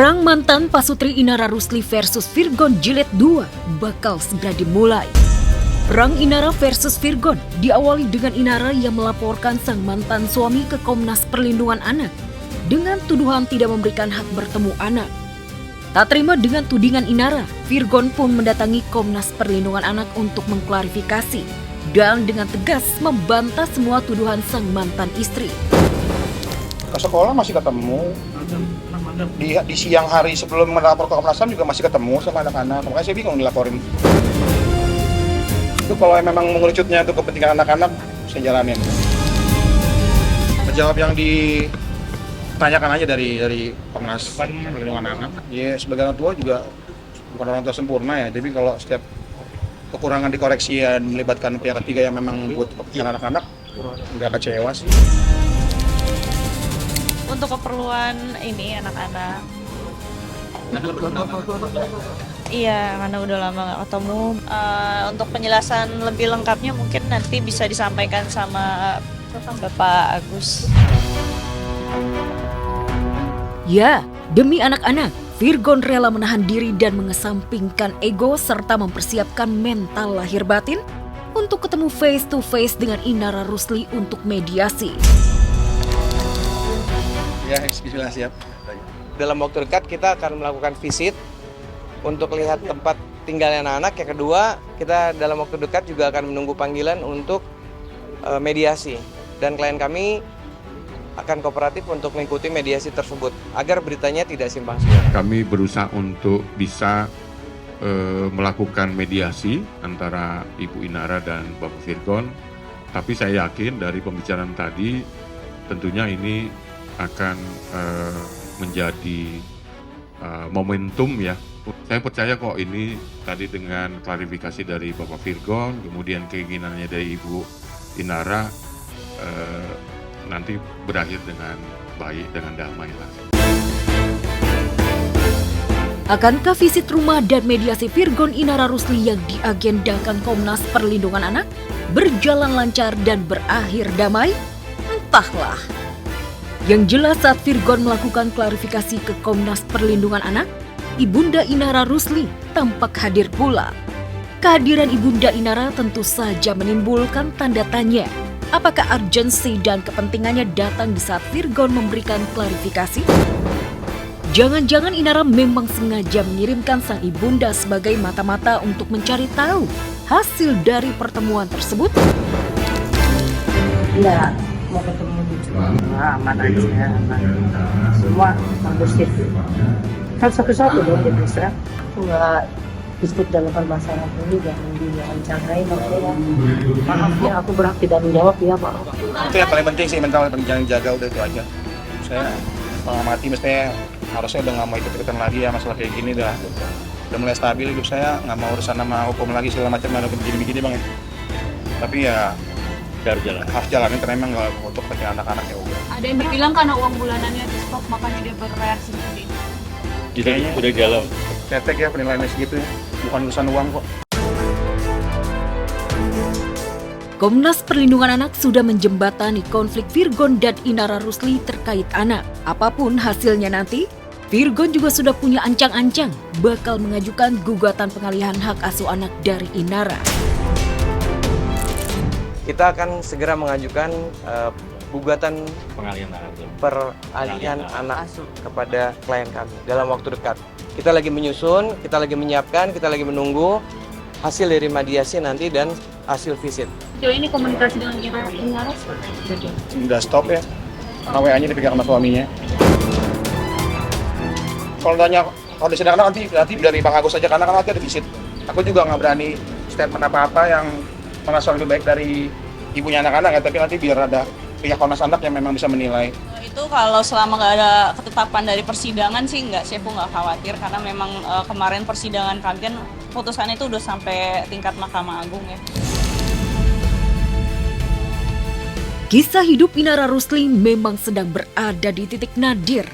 Perang mantan pasutri Inara Rusli versus Virgon Jilid 2 bakal segera dimulai. Perang Inara versus Virgon diawali dengan Inara yang melaporkan sang mantan suami ke Komnas Perlindungan Anak dengan tuduhan tidak memberikan hak bertemu anak. Tak terima dengan tudingan Inara, Virgon pun mendatangi Komnas Perlindungan Anak untuk mengklarifikasi dan dengan tegas membantah semua tuduhan sang mantan istri. Ke sekolah masih ketemu, di siang hari sebelum melapor ke Komnas HAM juga masih ketemu sama anak-anak, makanya saya bingung dilaporin. Itu kalau memang mengerucutnya itu kepentingan anak-anak, saya jalanin. Menjawab yang ditanyakan aja dari Komnas Perlindungan Anak. Ya sebagai orang tua juga bukan orang tua sempurna ya, jadi kalau setiap kekurangan dikoreksi dan melibatkan pihak ketiga yang memang buat kepentingan anak-anak, nggak kecewa sih. Untuk keperluan ini anak-anak. Iya, karena udah lama nggak ketemu. Untuk penjelasan lebih lengkapnya mungkin nanti bisa disampaikan sama Bapak Agus. Ya, demi anak-anak, Virgon rela menahan diri dan mengesampingkan ego serta mempersiapkan mental lahir batin untuk ketemu face to face dengan Inara Rusli untuk mediasi. Ya, bismillah, siap. Dalam waktu dekat kita akan melakukan visit untuk lihat tempat tinggalnya anak-anak. Yang kedua, kita dalam waktu dekat juga akan menunggu panggilan untuk mediasi. Dan klien kami akan kooperatif untuk mengikuti mediasi tersebut agar beritanya tidak simpang siur. Kami berusaha untuk bisa melakukan mediasi antara Ibu Inara dan Bapak Virgon. Tapi saya yakin dari pembicaraan tadi tentunya ini akan menjadi momentum ya. Saya percaya kok ini tadi dengan klarifikasi dari Bapak Virgon, kemudian keinginannya dari Ibu Inara nanti berakhir dengan baik, dengan damai lah. Akankah visit rumah dan mediasi Virgon Inara Rusli yang diagendakan Komnas Perlindungan Anak berjalan lancar dan berakhir damai? Entahlah. Yang jelas saat Virgon melakukan klarifikasi ke Komnas Perlindungan Anak, Ibunda Inara Rusli tampak hadir pula. Kehadiran Ibunda Inara tentu saja menimbulkan tanda tanya. Apakah urgensi dan kepentingannya datang di saat Virgon memberikan klarifikasi? Jangan-jangan Inara memang sengaja mengirimkan sang ibunda sebagai mata-mata untuk mencari tahu hasil dari pertemuan tersebut? Iya, mau ketemu di rumah, aman aja, aman. Semua kondusif. Kan satu-satu dong dia bisa. Nggak diskut dalam permasalahan ini, jangan canggih maksudnya. Maaf ya, aku berhak tidak menjawab ya Pak. Itu yang paling penting sih, mental jangan jaga, udah itu aja. Saya mengamati mestinya harusnya udah nggak mau ikut-ikutan lagi ya masalah kayak gini, udah mulai stabil hidup saya, nggak mau urusan sama hukum lagi segala macam, ada begini-begini bang ya. Tapi ya harus jalanin karena emang nggak untuk kepentingan anak-anak ya udah. Ada yang bilang karena uang bulanannya di stop makanya dia bereaksi seperti itu. Kayaknya udah galau. Cetek ya penilaiannya segitu ya, bukan urusan uang kok. Komnas Perlindungan Anak sudah menjembatani konflik Virgon dan Inara Rusli terkait anak. Apapun hasilnya nanti, Virgon juga sudah punya ancang-ancang bakal mengajukan gugatan pengalihan hak asuh anak dari Inara. Kita akan segera mengajukan gugatan peralihan anak asuh kepada klien kami dalam waktu dekat. Kita lagi menyusun, kita lagi menyiapkan, kita lagi menunggu hasil dari mediasi nanti dan hasil visit. Sejauh ini komunikasi dengan Inara Udah stop ya, WA-nya dipegang sama suaminya. Kalau di sidang nanti dari Bang Agus aja, karena kan nanti ada visit. Aku juga nggak berani statement apa-apa yang merasa lebih baik dari ibunya anak-anak ya, tapi nanti biar ada pihak Komnas Anak yang memang bisa menilai. itu kalau selama nggak ada ketetapan dari persidangan sih nggak sih, aku nggak khawatir karena memang kemarin persidangan kami kan putusannya itu udah sampai tingkat Mahkamah Agung ya. Kisah hidup Inara Rusli memang sedang berada di titik nadir.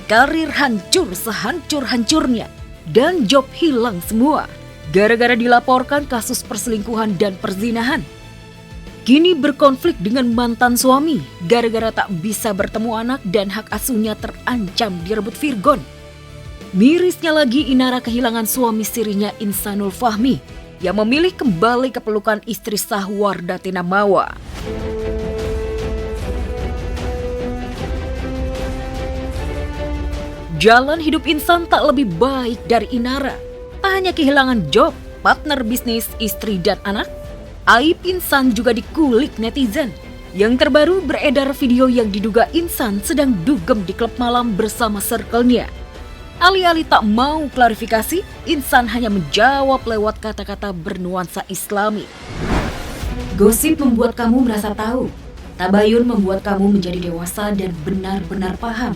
Karir hancur sehancur-hancurnya dan job hilang semua gara-gara dilaporkan kasus perselingkuhan dan perzinahan. Kini berkonflik dengan mantan suami gara-gara tak bisa bertemu anak dan hak asuhnya terancam direbut Virgon. Mirisnya lagi, Inara kehilangan suami sirinya Insanul Fahmi yang memilih kembali ke pelukan istri sah Wardatina Mawa. Jalan hidup Insan tak lebih baik dari Inara. Tak hanya kehilangan job, partner bisnis, istri dan anak, aib Insan juga dikulik netizen. Yang terbaru beredar video yang diduga Insan sedang dugem di klub malam bersama circle-nya. Alih-alih tak mau klarifikasi, Insan hanya menjawab lewat kata-kata bernuansa Islami. Gosip membuat kamu merasa tahu. Tabayun membuat kamu menjadi dewasa dan benar-benar paham.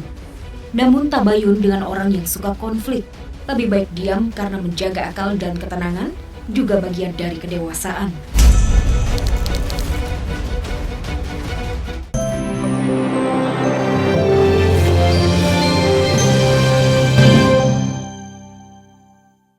Namun tabayun dengan orang yang suka konflik. Lebih baik diam karena menjaga akal dan ketenangan juga bagian dari kedewasaan.